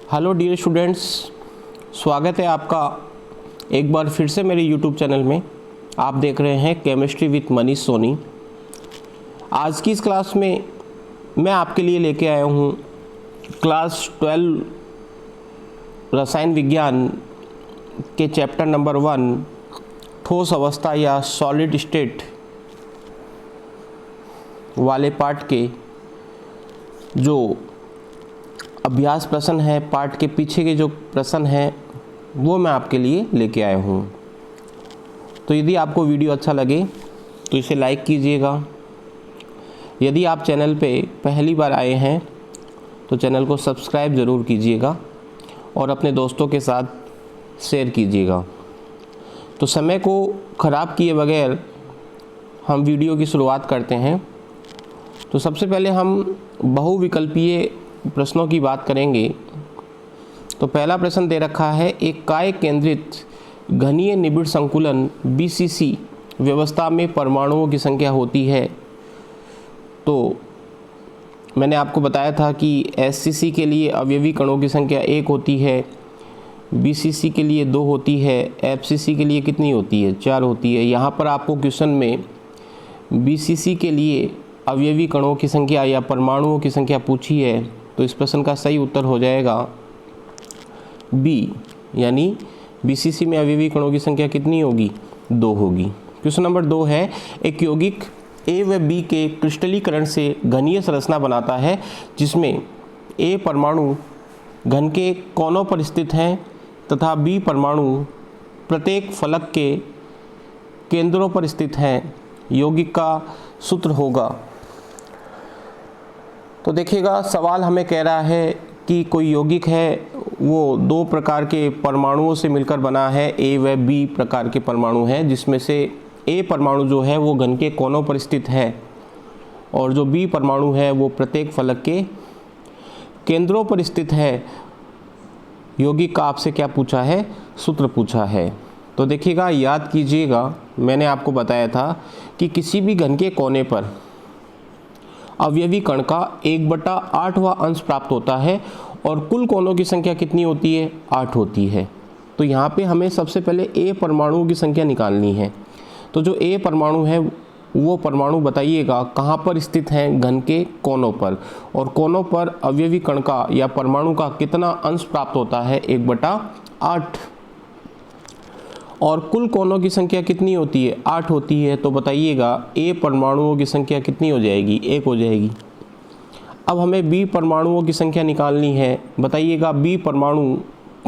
Hello dear students, स्वागत है आपका एक बार फिर से मेरे यूट्यूब चैनल में। आप देख रहे हैं केमिस्ट्री विद मनीष सोनी। आज की इस क्लास में मैं आपके लिए लेके आया हूँ क्लास 12 रसायन विज्ञान के चैप्टर नंबर 1 ठोस अवस्था या सॉलिड स्टेट वाले पार्ट के जो अभ्यास प्रश्न है, पार्ट के पीछे के जो प्रश्न हैं वो मैं आपके लिए लेके आया हूँ। तो यदि आपको वीडियो अच्छा लगे तो इसे लाइक कीजिएगा। यदि आप चैनल पे पहली बार आए हैं तो चैनल को सब्सक्राइब ज़रूर कीजिएगा और अपने दोस्तों के साथ शेयर कीजिएगा। तो समय को ख़राब किए बगैर हम वीडियो की शुरुआत करते हैं। तो सबसे पहले हम बहुविकल्पीय प्रश्नों की बात करेंगे। तो पहला प्रश्न दे रखा है, एक काय केंद्रित घनीय निबिड़ संकुलन BCC व्यवस्था में परमाणुओं की संख्या होती है। तो मैंने आपको बताया था कि SCC के लिए अवयवी कणों की संख्या 1 होती है, BCC के लिए 2 होती है, FCC के लिए कितनी होती है? 4 होती है। यहाँ पर आपको क्वेश्चन में BCC के लिए अवयवी कणों की संख्या या परमाणुओं की संख्या पूछी है, तो इस प्रश्न का सही उत्तर हो जाएगा B, यानी BCC में अवयवी कणों की संख्या कितनी होगी? 2 होगी। क्वेश्चन नंबर 2 है, एक यौगिक A व B के क्रिस्टलीकरण से घनीय संरचना बनाता है जिसमें A परमाणु घन के कोनों पर स्थित हैं तथा B परमाणु प्रत्येक फलक के केंद्रों पर स्थित हैं। यौगिक का सूत्र होगा। तो देखिएगा, सवाल हमें कह रहा है कि कोई यौगिक है वो 2 प्रकार के परमाणुओं से मिलकर बना है। A व B प्रकार के परमाणु हैं जिसमें से A परमाणु जो है वो घन के कोनों पर स्थित है और जो B परमाणु है वो प्रत्येक फलक के केंद्रों पर स्थित है। यौगिक का आपसे क्या पूछा है? सूत्र पूछा है। तो देखिएगा, याद कीजिएगा, मैंने आपको बताया था कि किसी भी घन के कोने पर अवयवी कण का 1/8वां अंश प्राप्त होता है और कुल कोनों की संख्या कितनी होती है? 8 होती है। तो यहाँ पे हमें सबसे पहले A परमाणुओं की संख्या निकालनी है। तो जो A परमाणु है वो परमाणु बताइएगा कहाँ पर स्थित हैं? घन के कोनों पर। और कोनों पर अवयवी कण का या परमाणु का कितना अंश प्राप्त होता है? 1/8। और कुल कोनों की संख्या कितनी होती है? 8 होती है। तो बताइएगा A परमाणुओं की संख्या कितनी हो जाएगी? 1 हो जाएगी। अब हमें B परमाणुओं की संख्या निकालनी है। बताइएगा B परमाणु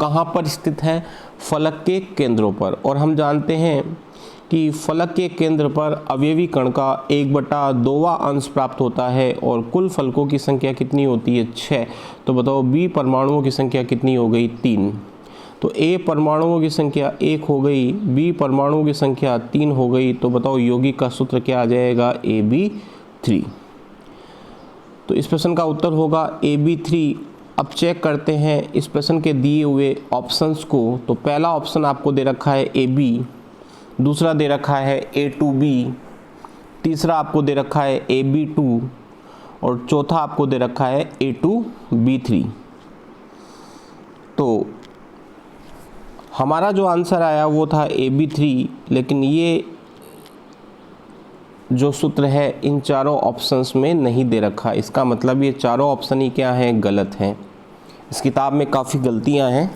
कहाँ पर स्थित है? फलक के केंद्रों पर। और हम जानते हैं कि फलक के केंद्र पर अवयवी कण का 1/2वां अंश प्राप्त होता है और कुल फलकों की संख्या कितनी होती है? 6। तो बताओ B परमाणुओं की संख्या कितनी हो गई? 3। तो A परमाणुओं की संख्या 1 हो गई, B परमाणुओं की संख्या 3 हो गई। तो बताओ यौगिक का सूत्र क्या आ जाएगा? AB3। तो इस प्रश्न का उत्तर होगा AB3। अब चेक करते हैं इस प्रश्न के दिए हुए ऑप्शंस को। तो पहला ऑप्शन आपको दे रखा है AB, दूसरा दे रखा है A2B, तीसरा आपको दे रखा है AB2 और चौथा आपको दे रखा है A2B3। तो हमारा जो आंसर आया वो था AB3, लेकिन ये जो सूत्र है इन चारों ऑप्शंस में नहीं दे रखा। इसका मतलब ये चारों ऑप्शन ही क्या हैं? गलत हैं। इस किताब में काफ़ी गलतियां हैं।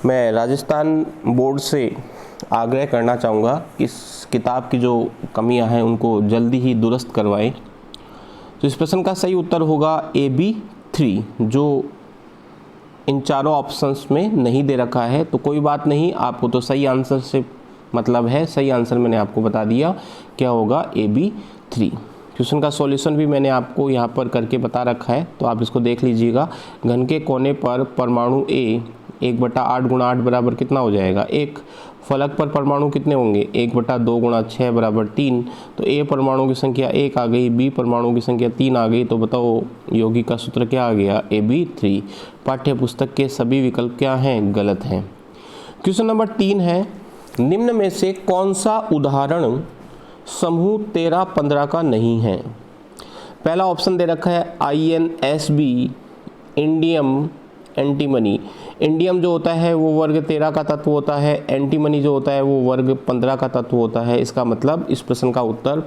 मैं राजस्थान बोर्ड से आग्रह करना चाहूँगा कि इस किताब की जो कमियां हैं उनको जल्दी ही दुरुस्त करवाएं। तो इस प्रश्न का सही उत्तर होगा AB3, जो इन चारों ऑप्शंस में नहीं दे रखा है। तो कोई बात नहीं, आपको तो सही आंसर से मतलब है। सही आंसर मैंने आपको बता दिया, क्या होगा? AB3। क्वेश्चन का सॉल्यूशन भी मैंने आपको यहाँ पर करके बता रखा है, तो आप इसको देख लीजिएगा। घन के कोने पर परमाणु A 1/8 × 8 बराबर कितना हो जाएगा? 1। फलक पर परमाणु कितने होंगे? 1/2 × 6 बराबर 3। तो A परमाणु की संख्या 1 आ गई, B परमाणु की संख्या 3 आ गई। तो बताओ यौगिक का सूत्र क्या आ गया? AB3। पाठ्य पुस्तक के सभी विकल्प क्या हैं? गलत हैं। क्वेश्चन नंबर 3 है, निम्न में से कौन सा उदाहरण समूह 13-15 का नहीं है? पहला ऑप्शन दे रखा है INSB, इंडियम, एंटीमनी। इंडियम जो होता है वो वर्ग 13 का तत्व होता है, एंटीमनी जो होता है वो वर्ग 15 का तत्व होता है। इसका मतलब इस प्रश्न का उत्तर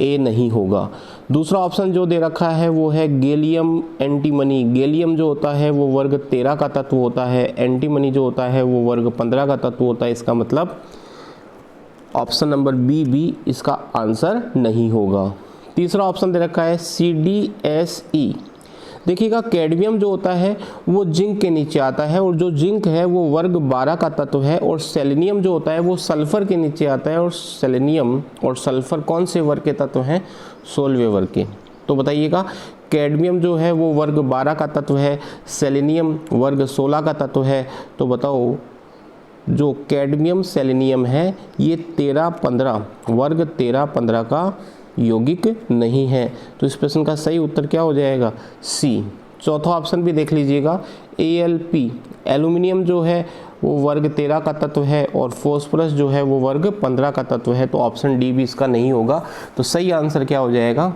ए नहीं होगा। दूसरा ऑप्शन जो दे रखा है वो है गैलियम एंटीमनी। गैलियम जो होता है वो वर्ग 13 का तत्व होता है, एंटीमनी जो होता है वो वर्ग 15 का तत्व होता है। इसका मतलब ऑप्शन नंबर बी भी इसका आंसर नहीं होगा। तीसरा ऑप्शन दे रखा है CdSe। देखिएगा कैडमियम जो होता है वो जिंक के नीचे आता है और जो जिंक है वो वर्ग 12 का तत्व है, और सेलेनियम जो होता है वो सल्फर के नीचे आता है, और सेलेनियम और सल्फर कौन से वर्ग के तत्व हैं? 16वें वर्ग के। तो बताइएगा कैडमियम जो है वो वर्ग 12 का तत्व है, सेलेनियम वर्ग 16 का तत्व है। तो बताओ जो कैडमियम सेलेनियम है ये 13-15 वर्ग 13-15 का यौगिक नहीं है। तो इस प्रश्न का सही उत्तर क्या हो जाएगा? सी। चौथा ऑप्शन भी देख लीजिएगा, AlP एल्यूमिनियम जो है वो वर्ग 13 का तत्व है और फॉस्फोरस जो है वो वर्ग 15 का तत्व है। तो ऑप्शन डी भी इसका नहीं होगा। तो सही आंसर क्या हो जाएगा?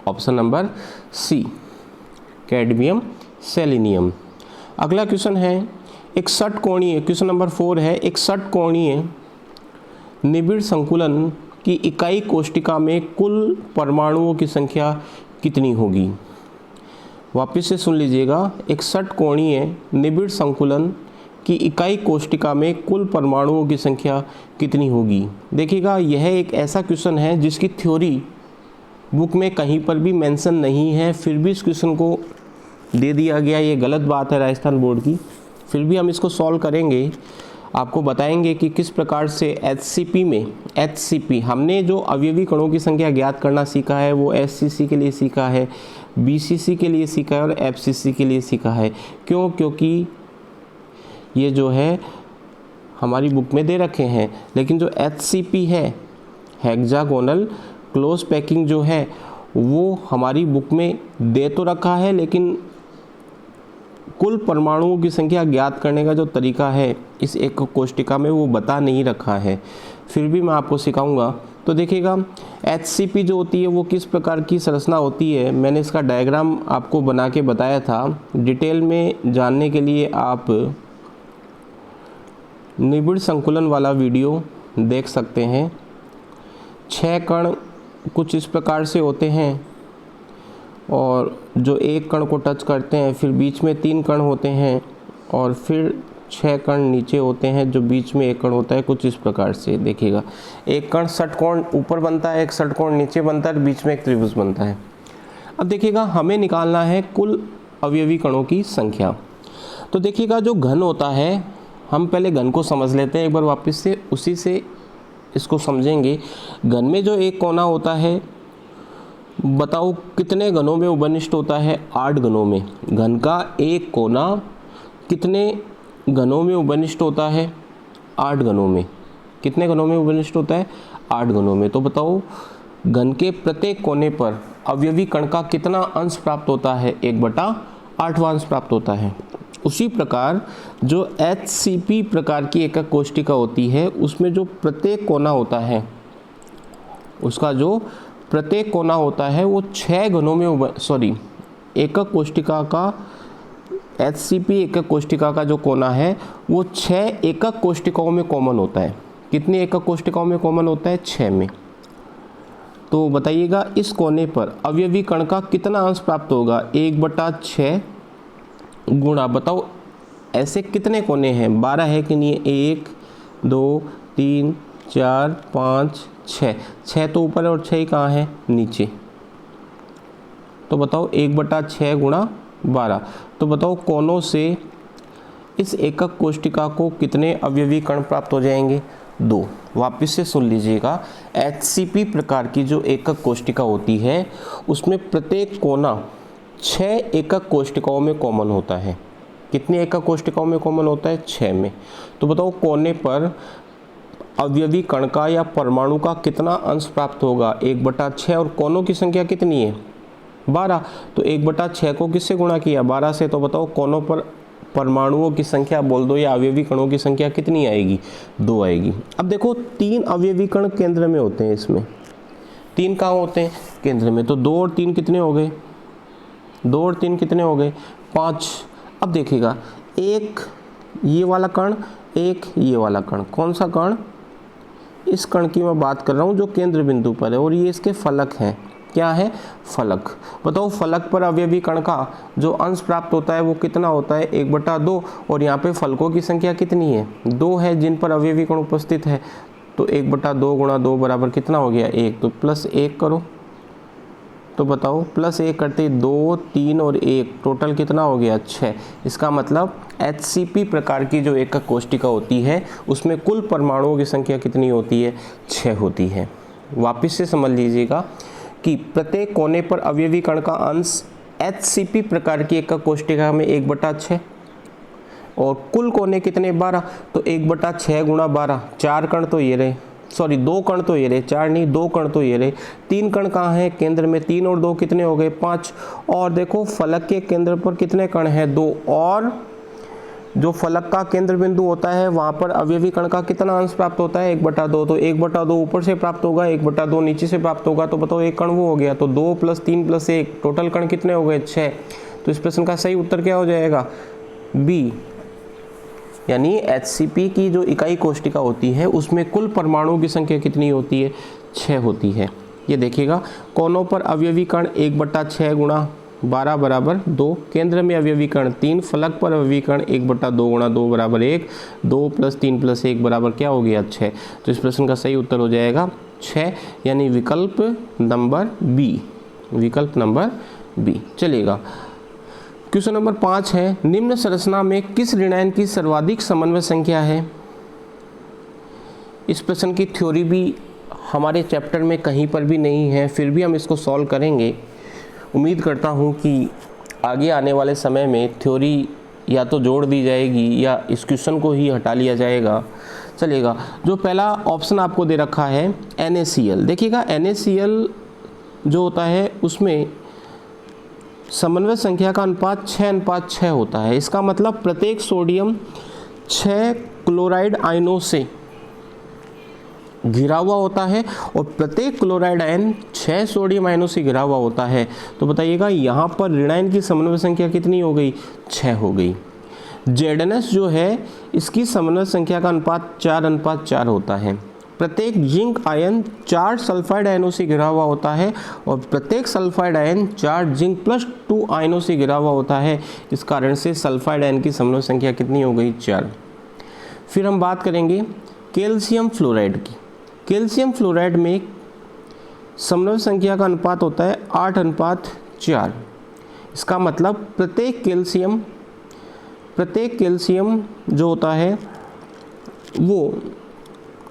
Option number C, cadmium selenium. अगला क्वेश्चन है एक षटकोणीय, क्वेश्चन नंबर 4 है, एक षटकोणीय निबिड़ संकुलन की इकाई कोष्टिका में कुल परमाणुओं की संख्या कितनी होगी? वापस से सुन लीजिएगा, एक षटकोणीय निबिड़ संकुलन की इकाई कोष्टिका में कुल परमाणुओं की संख्या कितनी होगी? देखिएगा यह एक ऐसा क्वेश्चन है जिसकी थ्योरी बुक में कहीं पर भी मेंशन नहीं है, फिर भी इस क्वेश्चन को दे दिया गया। ये गलत बात है राजस्थान बोर्ड की। फिर भी हम इसको सॉल्व करेंगे, आपको बताएंगे कि किस प्रकार से HCP में HCP हमने जो अवयवी कणों की संख्या ज्ञात करना सीखा है वो SCC के लिए सीखा है, BCC के लिए सीखा है और FCC के लिए सीखा है। क्यों? क्योंकि ये जो है हमारी बुक में दे रखे हैं, लेकिन जो HCP है हेक्सागोनल क्लोज पैकिंग जो है वो हमारी बुक में दे तो रखा है, लेकिन कुल परमाणुओं की संख्या ज्ञात करने का जो तरीका है इस एक कोष्टिका में वो बता नहीं रखा है। फिर भी मैं आपको सिखाऊंगा। तो देखिएगा HCP जो होती है वो किस प्रकार की संरचना होती है, मैंने इसका डायग्राम आपको बना के बताया था। डिटेल में जानने के लिए आप निबिड़ संकुलन वाला वीडियो देख सकते हैं। 6 कण कुछ इस प्रकार से होते हैं और जो एक कण को टच करते हैं, फिर बीच में 3 कण होते हैं और फिर 6 कण नीचे होते हैं जो बीच में एक कण होता है, कुछ इस प्रकार से। देखिएगा एक कण षटकोण ऊपर बनता है, एक षटकोण नीचे बनता है, बीच में एक त्रिभुज बनता है। अब देखिएगा हमें निकालना है कुल अवयवी कणों की संख्या। तो देखिएगा जो घन होता है, हम पहले घन को समझ लेते हैं एक बार वापस से, उसी से इसको समझेंगे। घन में जो एक कोना होता है, बताओ कितने घनों में उपनिष्ट होता है? 8 घनों में। घन का एक कोना कितने घनों में उपनिष्ट होता है? 8 घनों में। कितने घनों में उपनिष्ट होता है? 8 घनों में। तो बताओ घन के प्रत्येक कोने पर अवयवी कण का कितना अंश प्राप्त होता है? 1/8वां अंश प्राप्त होता है। उसी प्रकार जो HCP प्रकार की एकक कोष्टिका होती है उसमें जो प्रत्येक कोना होता है, उसका जो प्रत्येक कोना होता है वो 6 घनों में एकक कोष्टिका का HCP एकक कोष्टिका का जो कोना है वो 6 एकक कोष्टिकाओं में कॉमन होता है। कितनी एकक कोष्टिकाओं में कॉमन होता है? 6 में। तो बताइएगा इस कोने पर अवयवी कण का कितना अंश प्राप्त होगा? 1/6 गुणा, बताओ ऐसे कितने कोने हैं? 12 है कि नहीं? 1 2 3 4 5 6। 6 तो ऊपर है और 6 कहाँ है? नीचे। तो बताओ 1/6 गुणा 12। तो बताओ कोनों से इस एकक कोष्टिका को कितने अवयवी कण प्राप्त हो जाएंगे? 2। वापस से सुन लीजिएगा, HCP प्रकार की जो एकक कोष्टिका होती है उसमें प्रत्येक कोना 6 एकक कोष्टिकाओं में कॉमन होता है। कितनी एकक कोष्टिकाओं में कॉमन होता है? 6 में। तो बताओ कोने पर अवयवी कण का या परमाणु का कितना अंश प्राप्त होगा? 1/6। और कोनों की संख्या कितनी है? 12। तो 1/6 को किससे गुणा किया? 12 से। तो बताओ कोनों पर परमाणुओं की संख्या बोल दो या अवयवी कणों की संख्या कितनी आएगी? 2 आएगी। अब देखो 3 अवयवी कण केंद्र में होते हैं, इसमें 3 कहाँ होते हैं? केंद्र में। तो 2 और 3 कितने हो गए? 2 और 3 कितने हो गए? 5। अब देखिएगा, एक ये वाला कण, एक ये वाला कण, कौन सा कण, इस कण की मैं बात कर रहा हूँ जो केंद्र बिंदु पर है, और ये इसके फलक हैं। क्या है, फलक। बताओ फलक पर अवयवी कण का जो अंश प्राप्त होता है वो कितना होता है, 1/2। और यहाँ पे फलकों की संख्या कितनी है, 2 है जिन पर अवयवी कण उपस्थित है। तो 1/2 गुणा 2 बराबर कितना हो गया, 1। तो +1 करो, तो बताओ +1 करते 2, 3 और 1 टोटल कितना हो गया, 6। इसका मतलब HCP प्रकार की जो एकक कोष्टिका होती है उसमें कुल परमाणुओं की संख्या कितनी होती है, 6 होती है। वापस से समझ लीजिएगा कि प्रत्येक कोने पर अवयवी कण का अंश HCP प्रकार की एकक कोष्टिका में 1/6 और कुल कोने कितने, 12। तो 1/6 गुणा 12, 4 कण तो ये रहे, सॉरी 2 कण तो ये रहे, 4 नहीं 2 कण तो ये रहे। 3 कण कहाँ हैं, केंद्र में, 3 और 2 कितने हो गए, 5। और देखो फलक के केंद्र पर कितने कण हैं, 2। और जो फलक का केंद्र बिंदु होता है वहाँ पर अवयवी कण का कितना अंश प्राप्त होता है, 1/2। तो 1/2 ऊपर से प्राप्त होगा, 1/2 नीचे से प्राप्त होगा। तो बताओ एक कण वो हो गया, तो 2 + 3 + 1 टोटल कण कितने हो गए, 6। तो इस प्रश्न का सही उत्तर क्या हो जाएगा, बी। यानी HCP की जो इकाई कोष्टिका होती है उसमें कुल परमाणुओं की संख्या कितनी होती है, 6 होती है। ये देखिएगा, कोनों पर अवयवी कण 1/6 गुणा 12 बराबर 2, केंद्र में अवयवी कण 3, फलक पर अवयवी कण 1/2 गुणा 2 बराबर 1, 2 + 3 + 1 बराबर क्या हो गया, 6। तो इस प्रश्न का सही उत्तर हो जाएगा 6, यानी विकल्प नंबर बी, विकल्प नंबर बी। चलिएगा, क्वेश्चन नंबर 5 है, निम्न संरचना में किस ऋणायन की सर्वाधिक समन्वय संख्या है। इस प्रश्न की थ्योरी भी हमारे चैप्टर में कहीं पर भी नहीं है, फिर भी हम इसको सॉल्व करेंगे। उम्मीद करता हूँ कि आगे आने वाले समय में थ्योरी या तो जोड़ दी जाएगी या इस क्वेश्चन को ही हटा लिया जाएगा। चलिएगा, जो पहला ऑप्शन आपको दे रखा है NaCl, देखिएगा NaCl जो होता है उसमें समन्वय संख्या का अनुपात 6:6 होता है। इसका मतलब प्रत्येक सोडियम 6 क्लोराइड आयनों से घिरा हुआ होता है और प्रत्येक क्लोराइड आयन 6 सोडियम आयनों से घिरा हुआ होता है। तो बताइएगा यहाँ पर ऋणायन की समन्वय संख्या कितनी हो गई, 6 हो गई। ZnS जो है इसकी समन्वय संख्या का अनुपात 4:4 होता है। प्रत्येक जिंक आयन 4 सल्फाइड आयनों से घिरा हुआ होता है और प्रत्येक सल्फाइड आयन 4 जिंक +2 आयनों से घिरा हुआ होता है। इस कारण से सल्फाइड आयन की समन्वय संख्या कितनी हो गई, 4। फिर हम बात करेंगे कैल्शियम फ्लोराइड की। कैल्शियम फ्लोराइड में समन्वय संख्या का अनुपात होता है 8:4। इसका मतलब प्रत्येक कैल्शियम जो होता है वो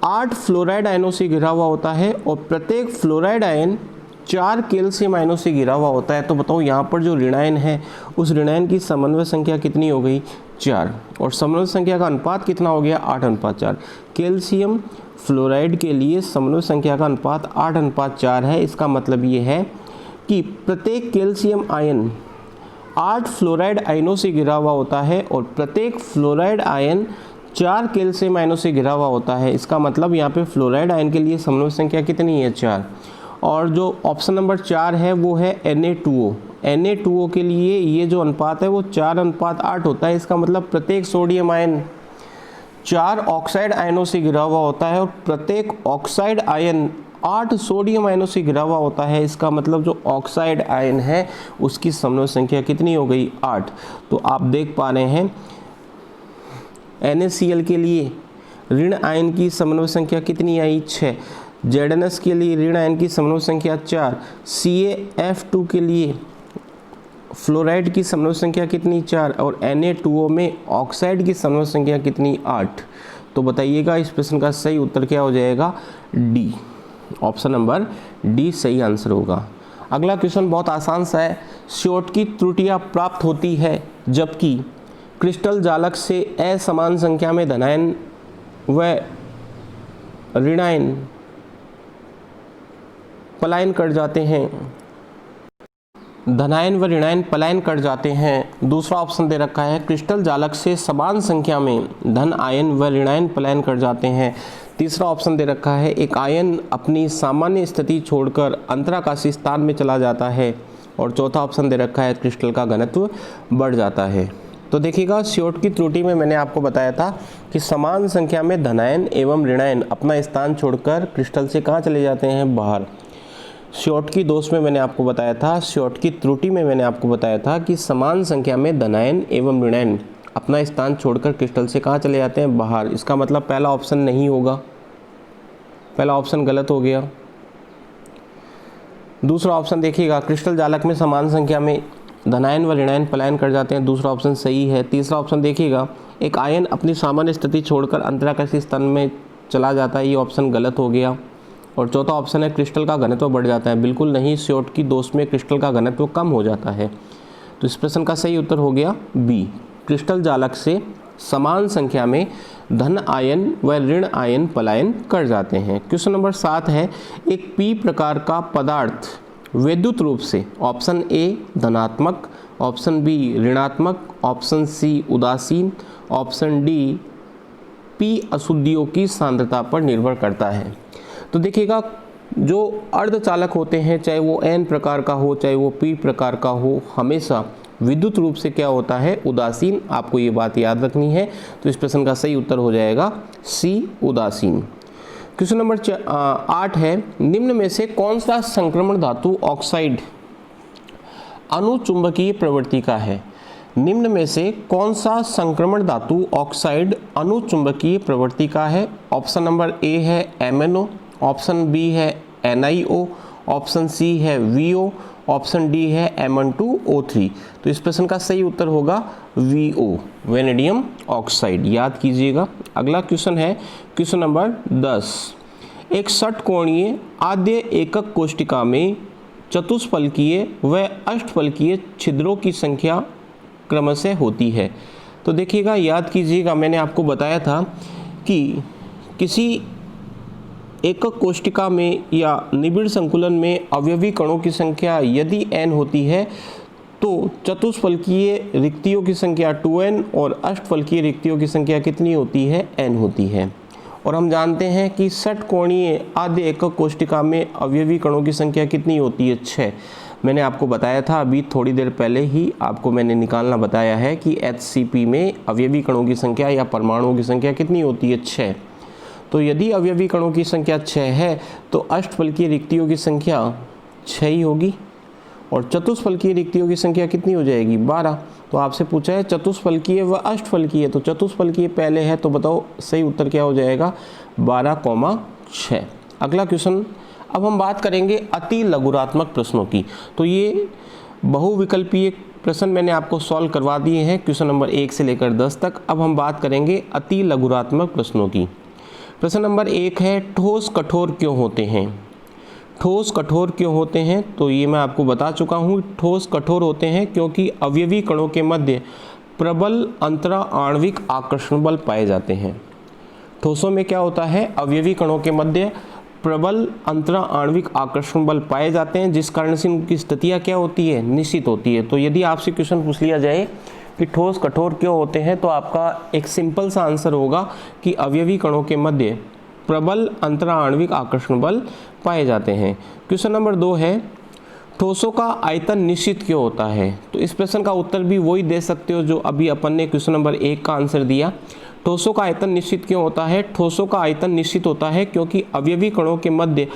8 फ्लोराइड आयनों से घिरा हुआ होता है और प्रत्येक फ्लोराइड आयन 4 कैल्शियम आयनों से घिरा हुआ होता है। तो बताओ यहाँ पर जो ऋणायन है उस ऋणायन की समन्वय संख्या कितनी हो गई, 4, और समन्वय संख्या का अनुपात कितना हो गया, 8:4। कैल्शियम फ्लोराइड के लिए समन्वय संख्या का अनुपात 8:4 है। इसका मतलब ये है कि प्रत्येक कैल्शियम आयन 8 फ्लोराइड आयनों से घिरा हुआ होता है और प्रत्येक फ्लोराइड आयन 4 कैल्शियम आयनों से घिरा हुआ होता है। इसका मतलब यहाँ पे फ्लोराइड आयन के लिए समन्वय संख्या कितनी है, 4। और जो ऑप्शन नंबर 4 है वो है Na2O। Na2O के लिए ये जो अनुपात है वो 4:8 होता है। इसका मतलब प्रत्येक सोडियम आयन 4 ऑक्साइड आयनों से घिरा हुआ होता है और प्रत्येक ऑक्साइड आयन 8 सोडियम आयनों से घिरा हुआ होता है। इसका मतलब जो ऑक्साइड आयन है उसकी समन्वय संख्या कितनी हो गई, 8। तो आप देख पा रहे हैं NaCl के लिए ऋण आयन की समन्वय संख्या कितनी आई, 6। ZnS के लिए ऋण आयन की समन्वय संख्या 4। CaF2 के लिए फ्लोराइड की समन्वय संख्या कितनी, 4, और Na2O में ऑक्साइड की समन्वय संख्या कितनी, 8। तो बताइएगा इस प्रश्न का सही उत्तर क्या हो जाएगा, डी, ऑप्शन नंबर डी सही आंसर होगा। अगला क्वेश्चन बहुत आसान सा है। श्योट की त्रुटियां प्राप्त होती है जबकि क्रिस्टल जालक से असमान संख्या में धनायन व ऋणायन पलायन कर जाते हैं। धनायन व ऋणायन पलायन कर जाते हैं। दूसरा ऑप्शन दे रखा है क्रिस्टल जालक से समान संख्या में धन आयन व ऋणायन पलायन कर जाते हैं। तीसरा ऑप्शन दे रखा है एक आयन अपनी सामान्य स्थिति छोड़कर अंतराकाशीय स्थान में चला जाता है। और चौथा ऑप्शन दे रखा है क्रिस्टल का घनत्व बढ़ जाता है। तो देखिएगा, श्योट की त्रुटि में मैंने आपको बताया था कि समान संख्या में धनायन एवं ऋणायन अपना स्थान छोड़कर क्रिस्टल से कहाँ चले जाते हैं, बाहर। श्योट की दोष में मैंने आपको बताया था, श्योट की त्रुटि में मैंने आपको बताया था कि समान संख्या में धनायन एवं ऋणायन अपना स्थान छोड़कर क्रिस्टल से कहाँ चले जाते हैं, बाहर। इसका मतलब पहला ऑप्शन नहीं होगा, पहला ऑप्शन गलत हो गया। दूसरा ऑप्शन देखिएगा, क्रिस्टल जालक में समान संख्या में धनायन व ऋणायन पलायन कर जाते हैं, दूसरा ऑप्शन सही है। तीसरा ऑप्शन देखिएगा, एक आयन अपनी सामान्य स्थिति छोड़कर अंतराकाशीय स्तन में चला जाता है, ये ऑप्शन गलत हो गया। और चौथा ऑप्शन है, क्रिस्टल का घनत्व बढ़ जाता है, बिल्कुल नहीं, श्योट की दोष में क्रिस्टल का घनत्व कम हो जाता है। तो इस प्रश्न का सही उत्तर हो गया बी, क्रिस्टल जालक से समान संख्या में धन आयन व ऋण आयन पलायन कर जाते हैं। क्वेश्चन नंबर 7 है, एक पी प्रकार का पदार्थ वैद्युत रूप से, ऑप्शन ए धनात्मक, ऑप्शन बी ऋणात्मक, ऑप्शन सी उदासीन, ऑप्शन डी पी अशुद्धियों की सांद्रता पर निर्भर करता है। तो देखिएगा, जो अर्धचालक होते हैं, चाहे वो एन प्रकार का हो चाहे वो पी प्रकार का हो, हमेशा विद्युत रूप से क्या होता है, उदासीन। आपको ये बात याद रखनी है। तो इस प्रश्न का सही उत्तर हो जाएगा सी उदासीन। क्वेश्चन नंबर 8 है, निम्न में से कौन सा संक्रमण धातु ऑक्साइड अनुचुंबकीय प्रवृत्ति का है। निम्न में से कौन सा संक्रमण धातु ऑक्साइड अनुचुंबकीय प्रवृत्ति का है। ऑप्शन नंबर ए है MnO, ऑप्शन बी है NiO, ऑप्शन सी है VO, ऑप्शन डी है Mn2O3। तो इस प्रश्न का सही उत्तर होगा VO, वेनेडियम ऑक्साइड, याद कीजिएगा। अगला क्वेश्चन है क्वेश्चन नंबर 10, एक षटकोणीय आद्य एकक कोष्टिका में चतुष्फलकीय व अष्टफलकीय छिद्रों की संख्या क्रमशः होती है। तो देखिएगा, याद कीजिएगा, मैंने आपको बताया था कि किसी एकक कोष्टिका में या निबिड़ संकुलन में अवयवी कणों की संख्या यदि n होती है तो चतुष्फलकीय रिक्तियों की संख्या 2n और अष्टफलकीय रिक्तियों की संख्या कितनी होती है, n होती है। और हम जानते हैं कि षटकोणीय आद्य एकक कोष्टिका में अवयवी कणों की संख्या कितनी होती है, 6। मैंने आपको बताया था अभी थोड़ी देर पहले ही, आपको मैंने निकालना बताया है कि HCP में अवयवी कणों की संख्या या परमाणुओं की संख्या कितनी होती है, 6। तो यदि अवयवी कणों की संख्या 6 है तो अष्टफलकीय रिक्तियों की संख्या 6 ही होगी और चतुष्फलकीय रिक्तियों की संख्या कितनी हो जाएगी, 12। तो आपसे पूछा है चतुष्फलकीय व अष्टफलकीय, तो चतुष्फलकीय पहले है, तो बताओ सही उत्तर क्या हो जाएगा, 12,6। अगला क्वेश्चन, अब हम बात करेंगे अति लघुरात्मक प्रश्नों की। तो ये बहुविकल्पीय प्रश्न मैंने आपको सॉल्व करवा दिए हैं क्वेश्चन नंबर 1 से लेकर 10 तक। अब हम बात करेंगे अति लघुरात्मक प्रश्नों की। प्रश्न नंबर 1 है, ठोस कठोर क्यों होते हैं। ठोस कठोर क्यों होते हैं, तो ये मैं आपको बता चुका हूँ। ठोस कठोर होते हैं क्योंकि अवयवी कणों के मध्य प्रबल अंतरा आणविक आकर्षण बल पाए जाते हैं। ठोसों में क्या होता है, अवयवी कणों के मध्य प्रबल अंतरा आणविक आकर्षण बल पाए जाते हैं, जिस कारण से उनकी स्थितियाँ क्या होती है, निश्चित होती है। तो यदि आपसे क्वेश्चन पूछ लिया जाए कि ठोस कठोर क्यों होते हैं, तो आपका एक सिंपल सा आंसर होगा कि अवयवी कणों के मध्य प्रबल अंतरा आणविक आकर्षण बल पाए जाते हैं। क्वेश्चन नंबर 2 है, ठोसों का आयतन निश्चित क्यों होता है। तो इस प्रश्न का उत्तर भी वही दे सकते हो जो अभी अपन ने क्वेश्चन नंबर 1 का आंसर दिया। ठोसों का आयतन निश्चित क्यों होता है, ठोसों का आयतन निश्चित होता है क्योंकि अवयवी कणों के मध्य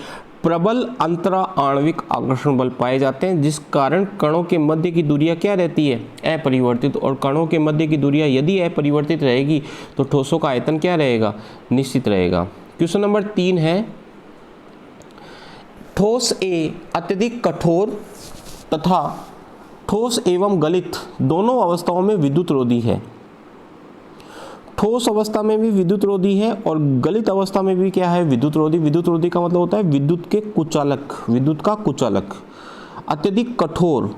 प्रबल अंतरा आणविक आकर्षण बल पाए जाते हैं, जिस कारण कणों के मध्य की दूरियां क्या रहती है, अपरिवर्तित। और कणों के मध्य की दूरियां यदि अपरिवर्तित रहेगी तो ठोसों का आयतन क्या रहेगा, निश्चित रहेगा। क्वेश्चन नंबर 3 है, ठोस ए अत्यधिक कठोर तथा ठोस एवं गलित दोनों अवस्थाओं में विद्युत रोधी है। ठोस अवस्था में भी विद्युत रोधी है और गलित अवस्था में भी क्या है, विद्युत रोधी। विद्युत रोधी का मतलब होता है विद्युत के कुचालक, विद्युत का कुचालक। अत्यधिक कठोर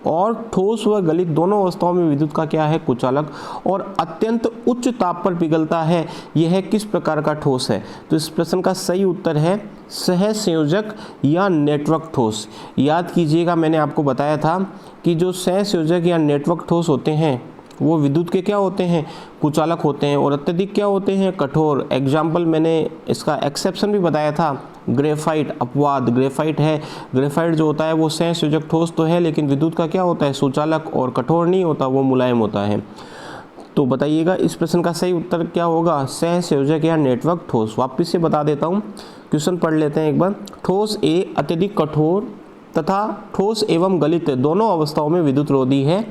और ठोस व गलित दोनों अवस्थाओं में विद्युत का क्या है, कुचालक। और अत्यंत उच्च ताप पर पिघलता है, यह किस प्रकार का ठोस है। तो इस प्रश्न का सही उत्तर है सहसंयोजक या नेटवर्क ठोस। याद कीजिएगा, मैंने आपको बताया था कि जो सहसंयोजक या नेटवर्क ठोस होते हैं वो विद्युत के क्या होते हैं, कुचालक होते हैं। और अत्यधिक क्या होते हैं, कठोर। एग्जाम्पल मैंने इसका एक्सेप्शन भी बताया था, ग्रेफाइट। अपवाद ग्रेफाइट है, ग्रेफाइट जो होता है वो सहसंयोजक ठोस तो है, लेकिन विद्युत का क्या होता है, सुचालक, और कठोर नहीं होता, वो मुलायम होता है। तो बताइएगा इस प्रश्न का सही उत्तर क्या होगा, सहसंयोजक या नेटवर्क ठोस। वापिस से बता देता हूँ, क्वेश्चन पढ़ लेते हैं एक बार। ठोस ए अत्यधिक कठोर तथा ठोस एवं गलित दोनों अवस्थाओं में विद्युत रोधी है,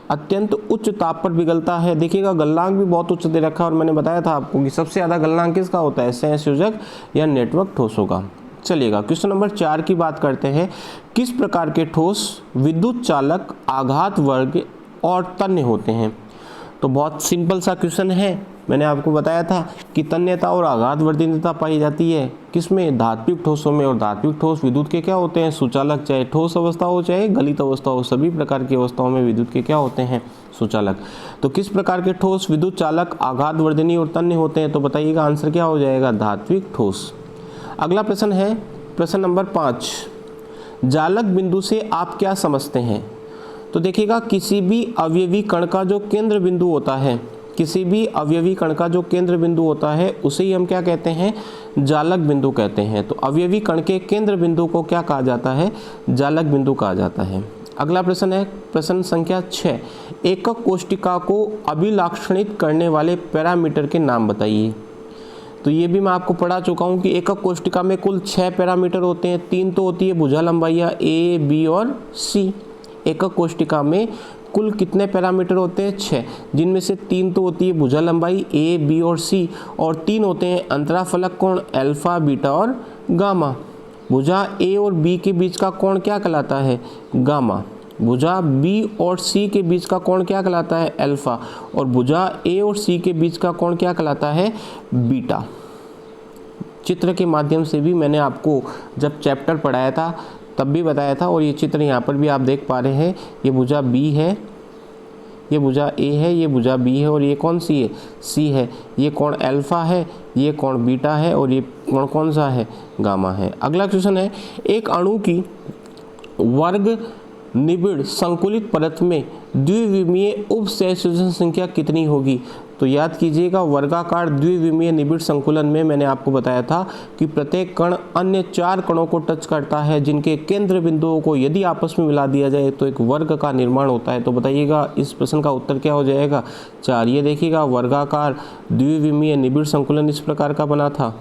अत्यंत उच्च ताप पर पिघलता है। देखिएगा गलनांक भी बहुत उच्च दे रखा है, और मैंने बताया था आपको कि सबसे ज़्यादा गलनांक किसका होता है, सहसंयोजक या नेटवर्क ठोसों का। चलिएगा क्वेश्चन नंबर 4 की बात करते हैं। किस प्रकार के ठोस विद्युत चालक, आघात वर्ग और तन्य होते हैं। तो बहुत सिंपल सा क्वेश्चन है, मैंने आपको बताया था कि तन्यता और आघात वर्धनीयता पाई जाती है किसमें, धात्विक ठोसों में। और धात्विक ठोस विद्युत के क्या होते हैं, सुचालक। चाहे ठोस अवस्था हो चाहे गलित अवस्था हो, सभी प्रकार की अवस्थाओं में विद्युत के क्या होते हैं, सुचालक। तो किस प्रकार के ठोस विद्युत चालक, आघात वर्धनीय और तन्य होते हैं। तो बताइएगा आंसर क्या हो जाएगा, धात्विक ठोस। अगला प्रश्न है प्रश्न नंबर 5, जालक बिंदु से आप क्या समझते हैं। तो देखिएगा किसी भी अवयवी कण का जो केंद्र बिंदु होता है, किसी भी अवयवी कण का जो केंद्र बिंदु होता है उसे ही हम क्या कहते हैं, जालक बिंदु कहते हैं। तो अवयवी कण के केंद्र बिंदु को क्या कहा जाता है, जालक बिंदु कहा जाता है। अगला प्रश्न है प्रश्न संख्या 6, एकक कोष्टिका को अभिलाक्षणित करने वाले पैरामीटर के नाम बताइए। तो ये भी मैं आपको पढ़ा चुका हूँ कि एकक कोष्टिका में कुल 6 पैरामीटर होते हैं। 3 तो होती है भुजा लंबाइयाँ ए, बी और सी। एकक कोष्टिका में कुल कितने पैरामीटर होते हैं, 6, जिनमें से 3 तो होती है भुजा लंबाई ए, बी और सी, और 3 होते हैं अंतराफलक कोण अल्फा, बीटा और गामा। भुजा ए और बी के बीच का कोण क्या कहलाता है, गामा। भुजा बी और सी के बीच का कोण क्या कहलाता है, अल्फा। और भुजा ए और सी के बीच का कोण क्या कहलाता है, बीटा। चित्र के माध्यम से भी मैंने आपको जब चैप्टर पढ़ाया था तब भी बताया था, और ये चित्र यहाँ पर भी आप देख पा रहे हैं। ये भुजा बी है, ये भुजा ए है, ये भुजा बी है, और ये कौन सी है, सी है। ये कोण अल्फा है, ये कोण बीटा है, और ये कोण कौन सा है, गामा है। अगला क्वेश्चन है, एक अणु की वर्ग निबिड़ संकुलित परत में द्विविमीय उप सहसंयोजन संख्या कितनी होगी। तो याद कीजिएगा वर्गाकार द्विविमीय निबिड़ संकुलन में मैंने आपको बताया था कि प्रत्येक कण अन्य 4 कणों को टच करता है, जिनके केंद्र बिंदुओं को यदि आपस में मिला दिया जाए तो एक वर्ग का निर्माण होता है। तो बताइएगा इस प्रश्न का उत्तर क्या हो जाएगा, 4। ये देखिएगा वर्गाकार द्विविमीय निबिड़ संकुलन इस प्रकार का बना था।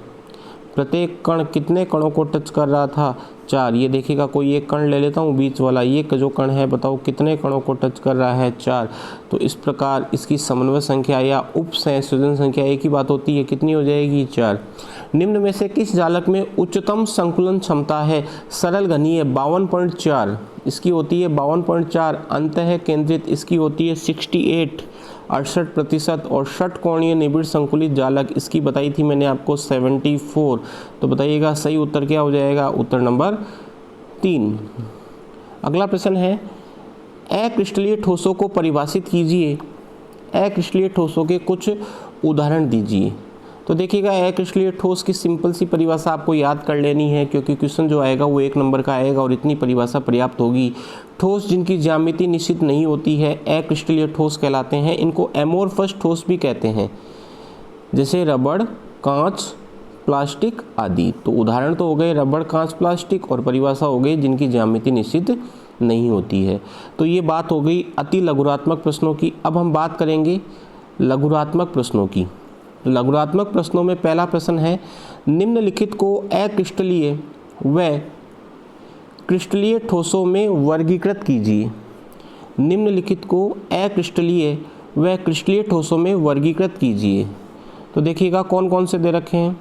प्रत्येक कण कितने कणों को टच कर रहा था, 4। ये देखिएगा कोई एक कण ले लेता हूँ बीच वाला, ये जो कण है बताओ कितने कणों को टच कर रहा है, 4। तो इस प्रकार इसकी समन्वय संख्या या उप सहसंयोजन संख्या एक ही बात होती है, कितनी हो जाएगी, 4। निम्न में से किस जालक में उच्चतम संकुलन क्षमता है, सरल घनीय 52.4 इसकी होती है, 52.4। अंतः केंद्रित इसकी होती है 68% और षटकोणीय निबिड़ संकुलित जालक इसकी बताई थी मैंने आपको 74। तो बताइएगा सही उत्तर क्या हो जाएगा, उत्तर नंबर 3। अगला प्रश्न है, अक्रिस्टलीय ठोसों को परिभाषित कीजिए। अक्रिस्टलीय ठोसों के कुछ उदाहरण दीजिए। तो देखिएगा अक्रिस्टलीय ठोस की सिंपल सी परिभाषा आपको याद कर लेनी है, क्योंकि क्वेश्चन जो आएगा वो 1 नंबर का आएगा और इतनी परिभाषा पर्याप्त होगी। ठोस जिनकी ज्यामिति निश्चित नहीं होती है अक्रिस्टलीय ठोस कहलाते हैं। इनको एमोर्फस ठोस भी कहते हैं, जैसे रबड़, कांच, प्लास्टिक आदि। तो उदाहरण तो हो गए रबड़, कांच, प्लास्टिक, और परिभाषा हो गई जिनकी ज्यामिति निश्चित नहीं होती है। तो ये बात हो गई अति लघुरात्मक प्रश्नों की। अब हम बात करेंगे लघुरात्मक प्रश्नों की। लघुरात्मक प्रश्नों में पहला प्रश्न है, निम्नलिखित को अक्रिस्टलीय व क्रिस्टलीय ठोसों में वर्गीकृत कीजिए। निम्नलिखित को अक्रिस्टलीय व क्रिस्टलीय ठोसों में वर्गीकृत कीजिए। तो देखिएगा कौन कौन से दे रखे हैं।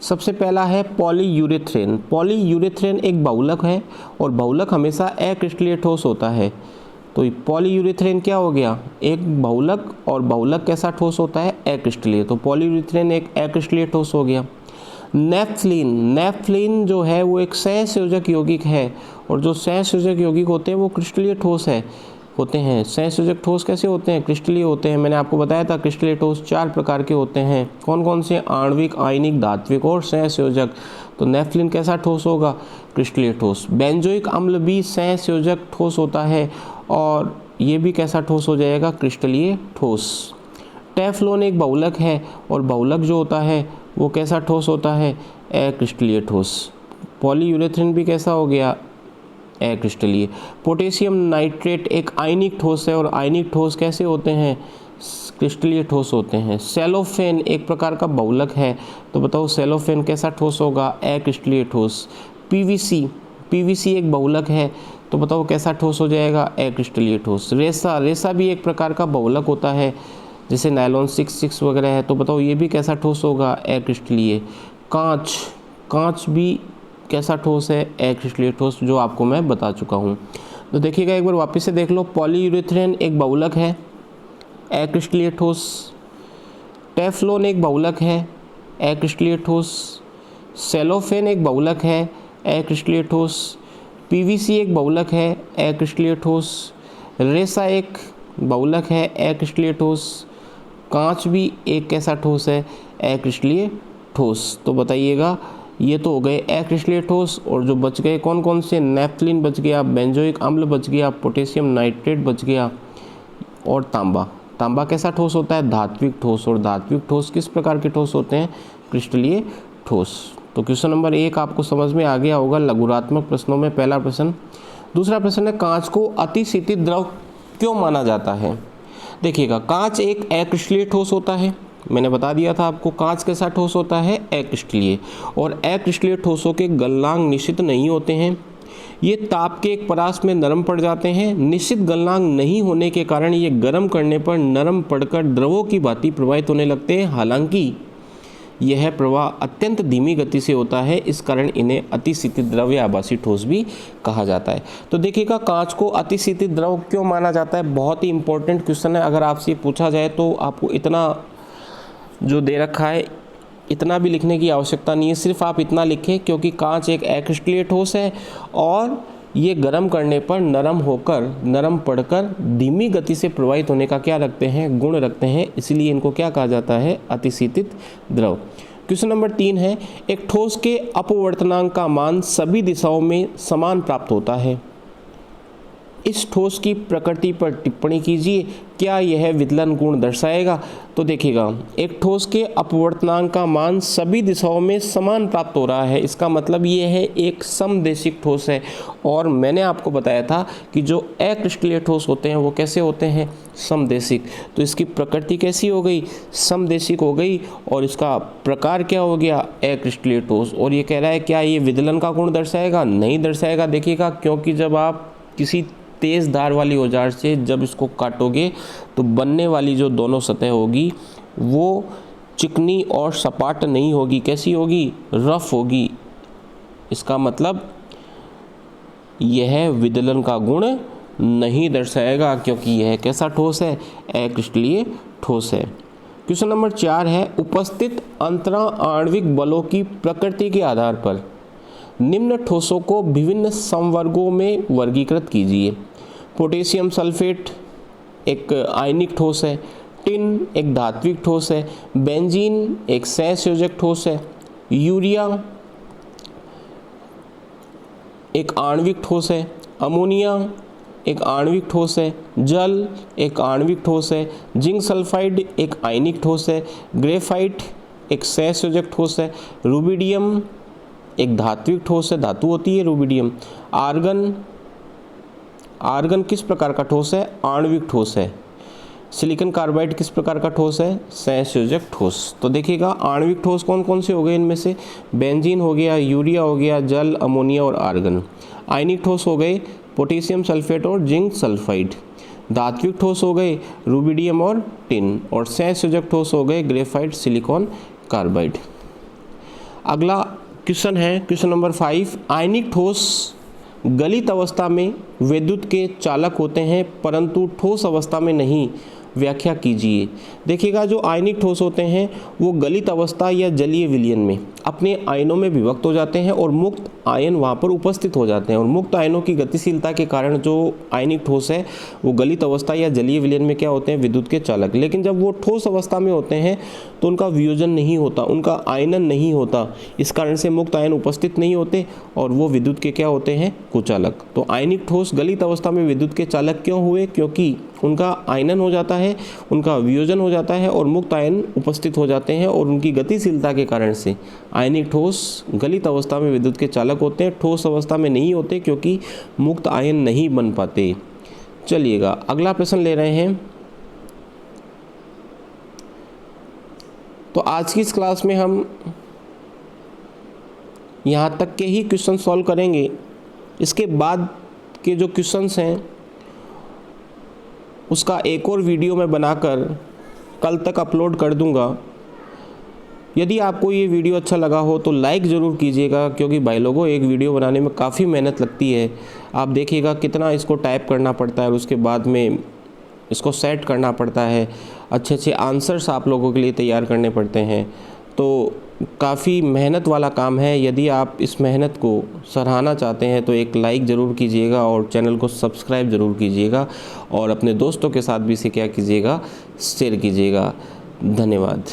सबसे पहला है पॉलीयूरेथ्रेन। पॉलीयूरेथ्रेन एक बहुलक है और बहुलक हमेशा अक्रिस्टलीय ठोस होता है। तो पॉलीयूरेथ्रेन क्या हो गया, एक बहुलक, और बहुलक कैसा ठोस होता है, अक्रिस्टलीय। तो पॉलीयूरेथ्रेन एक अक्रिस्टलीय ठोस हो गया। नेफ्थलीन, नेफ्थलीन जो है वो एक सहसंयोजक यौगिक है, और जो सहसंयोजक यौगिक होते हैं वो क्रिस्टलीय ठोस होते हैं। सहसंयोजक ठोस कैसे होते हैं, क्रिस्टलीय होते हैं। मैंने आपको बताया था क्रिस्टलीय ठोस 4 प्रकार के होते हैं। कौन कौन से, आणविक, आयनिक, धात्विक और सहसंयोजक। तो नेफ्थलीन कैसा ठोस होगा, क्रिस्टलीय ठोस। बेंजोइक अम्ल भी सहसंयोजक ठोस होता है, और ये भी कैसा ठोस हो जाएगा, क्रिस्टलीय ठोस। टेफ्लॉन एक बहुलक है और बहुलक जो होता है वो कैसा ठोस होता है, अक्रिस्टलीय ठोस। पॉलीयूरेथेन भी कैसा हो गया, अक्रिस्टलीय। पोटेशियम नाइट्रेट एक आयनिक ठोस है और आयनिक ठोस कैसे होते हैं, क्रिस्टलीय ठोस होते हैं। सेलोफेन एक प्रकार का बहुलक है, तो बताओ सेलोफेन कैसा ठोस होगा, अक्रिस्टलीय ठोस। पीवीसी एक बहुलक है, तो बताओ कैसा ठोस हो जाएगा, अक्रिस्टलीय ठोस। रेसा भी एक प्रकार का बहुलक होता है, जैसे नायलॉन 6 वगैरह है, तो बताओ ये भी कैसा ठोस होगा, अक्रिस्टलीय। कांच भी कैसा ठोस है, अक्रिस्टलीय ठोस, जो आपको मैं बता चुका हूँ। तो देखिएगा एक बार वापस से देख लो, पॉलीयूरेथेन एक बहुलक है, अक्रिस्टलीय ठोस। टेफ्लॉन एक बहुलक है, अक्रिस्टलीय ठोस। सेलोफेन एक बहुलक है, अक्रिस्टलीय ठोस। पीवीसी एक बहुलक है, अक्रिस्टलीय ठोस। रेसा एक बहुलक है, अक्रिस्टलीय ठोस। कांच भी एक कैसा ठोस है, अक्रिस्टलीय ठोस। तो बताइएगा, ये तो हो गए अक्रिस्टलीय ठोस, और जो बच गए कौन कौन से, नेफ्थलीन बच गया, बेंजोइक अम्ल बच गया, पोटेशियम नाइट्रेट बच गया, और तांबा कैसा ठोस होता है, धात्विक ठोस। और धात्विक ठोस किस प्रकार के ठोस होते हैं, क्रिस्टलीय ठोस। तो क्वेश्चन नंबर 1 आपको समझ में आ गया होगा, लघुरात्मक प्रश्नों में पहला प्रश्न। दूसरा प्रश्न है, कांच को अतिशीतित द्रव क्यों माना जाता है। देखिएगा, कांच एक अक्रिस्टलीय ठोस होता है, मैंने बता दिया था आपको, कांच कैसा ठोस होता है, अक्रिस्टलीय। और अक्रिस्टलीय ठोसों के गलनांक निश्चित नहीं होते हैं, ये ताप के एक परास में नरम पड़ जाते हैं। निश्चित गलनांक नहीं होने के कारण ये गर्म करने पर नरम पड़कर द्रवों की भांति प्रवाहित होने लगते हैं। हालांकि यह प्रवाह अत्यंत धीमी गति से होता है, इस कारण इन्हें अतिशीतित द्रव या आभासी ठोस भी कहा जाता है। तो देखिएगा, कांच को अतिशीतित द्रव क्यों माना जाता है, बहुत ही इंपॉर्टेंट क्वेश्चन है। अगर आपसे पूछा जाए तो आपको इतना जो दे रखा है इतना भी लिखने की आवश्यकता नहीं है, सिर्फ आप इतना लिखें, क्योंकि कांच एक अक्रिस्टलीय ठोस है और ये गर्म करने पर नरम पड़कर धीमी गति से प्रवाहित होने का क्या रखते हैं, गुण रखते हैं, इसलिए इनको क्या कहा जाता है, अतिशीतित द्रव। क्वेश्चन नंबर 3 है, एक ठोस के अपवर्तनांक का मान सभी दिशाओं में समान प्राप्त होता है। इस ठोस की प्रकृति पर टिप्पणी कीजिए, क्या यह विदलन गुण दर्शाएगा। तो देखिएगा, एक ठोस के अपवर्तनांक का मान सभी दिशाओं में समान प्राप्त हो रहा है, इसका मतलब ये है एक समदेशिक ठोस है। और मैंने आपको बताया था कि जो अक्रिस्टलीय ठोस होते हैं वो कैसे होते हैं, समदेशिक। तो इसकी प्रकृति कैसी हो गई, समदेशिक हो गई, और इसका प्रकार क्या हो गया, अक्रिस्टलीय ठोस। और ये कह रहा है क्या ये विदलन का गुण दर्शाएगा, नहीं दर्शाएगा। देखिएगा, क्योंकि जब आप किसी तेज़ धार वाली औजार से जब इसको काटोगे तो बनने वाली जो दोनों सतह होगी वो चिकनी और सपाट नहीं होगी, कैसी होगी, रफ होगी। इसका मतलब यह विदलन का गुण नहीं दर्शाएगा, क्योंकि यह कैसा ठोस है, अक्रिस्टलीय ठोस है। क्वेश्चन नंबर 4 है, उपस्थित अंतरा आणविक बलों की प्रकृति के आधार पर निम्न ठोसों को विभिन्न संवर्गों में वर्गीकृत कीजिए। पोटेशियम सल्फेट एक आयनिक ठोस है, टिन एक धात्विक ठोस है, बेंजीन एक सहसंयोजक ठोस है, यूरिया एक आणविक ठोस है, अमोनिया एक आणविक ठोस है, जल एक आणविक ठोस है, जिंक सल्फाइड एक आयनिक ठोस है, ग्रेफाइट एक सहसंयोजक ठोस है, रुबिडियम एक धात्विक ठोस है, धातु होती है रुबिडियम। आर्गन किस प्रकार का ठोस है, आणविक ठोस है। सिलिकॉन कार्बाइड किस प्रकार का ठोस है, सहसंयोजक ठोस। तो देखिएगा, आणविक ठोस कौन कौन से हो गए इनमें से, बेंजीन हो गया, यूरिया हो गया, जल, अमोनिया और आर्गन। आयनिक ठोस हो गए पोटेशियम सल्फेट और जिंक सल्फाइड। धात्विक ठोस हो गए रुबिडियम और टिन, और सहसंयोजक ठोस हो गए ग्रेफाइट, सिलिकॉन कार्बाइड। अगला क्वेश्चन है क्वेश्चन नंबर 5, आयनिक ठोस गलित अवस्था में विद्युत के चालक होते हैं परंतु ठोस अवस्था में नहीं। व्याख्या कीजिए। देखिएगा जो आयनिक ठोस होते हैं वो गलित अवस्था या जलीय विलयन में अपने आयनों में विभक्त हो जाते हैं और मुक्त आयन वहाँ पर उपस्थित हो जाते हैं, और मुक्त आयनों की गतिशीलता के कारण जो आयनिक ठोस है वो गलित अवस्था या जलीय विलयन में क्या होते हैं, विद्युत के चालक। लेकिन जब वो ठोस अवस्था में होते हैं तो उनका वियोजन नहीं होता, उनका आयनन नहीं होता, इस कारण से मुक्त आयन उपस्थित नहीं होते और वो विद्युत के क्या होते हैं, कुचालक। तो आयनिक ठोस गलित अवस्था में विद्युत के चालक क्यों हुए? क्योंकि उनका आयनन हो जाता है, उनका वियोजन हो जाता है और मुक्त आयन उपस्थित हो जाते हैं, और उनकी गतिशीलता के कारण से आयनिक ठोस गलित अवस्था में विद्युत के चालक होते हैं, ठोस अवस्था में नहीं होते क्योंकि मुक्त आयन नहीं बन पाते। चलिएगा अगला प्रश्न ले रहे हैं। तो आज की इस क्लास में हम यहाँ तक के ही क्वेश्चन सॉल्व करेंगे। इसके बाद के जो क्वेश्चंस हैं उसका एक और वीडियो मैं बनाकर कल तक अपलोड कर दूंगा। यदि आपको ये वीडियो अच्छा लगा हो तो लाइक ज़रूर कीजिएगा, क्योंकि भाई लोगों एक वीडियो बनाने में काफ़ी मेहनत लगती है। आप देखिएगा कितना इसको टाइप करना पड़ता है और उसके बाद में इसको सेट करना पड़ता है, अच्छे अच्छे आंसर्स आप लोगों के लिए तैयार करने पड़ते हैं। तो काफ़ी मेहनत वाला काम है। यदि आप इस मेहनत को सराहना चाहते हैं तो एक लाइक ज़रूर कीजिएगा और चैनल को सब्सक्राइब ज़रूर कीजिएगा, और अपने दोस्तों के साथ भी इसे क्या कीजिएगा, शेयर कीजिएगा। धन्यवाद।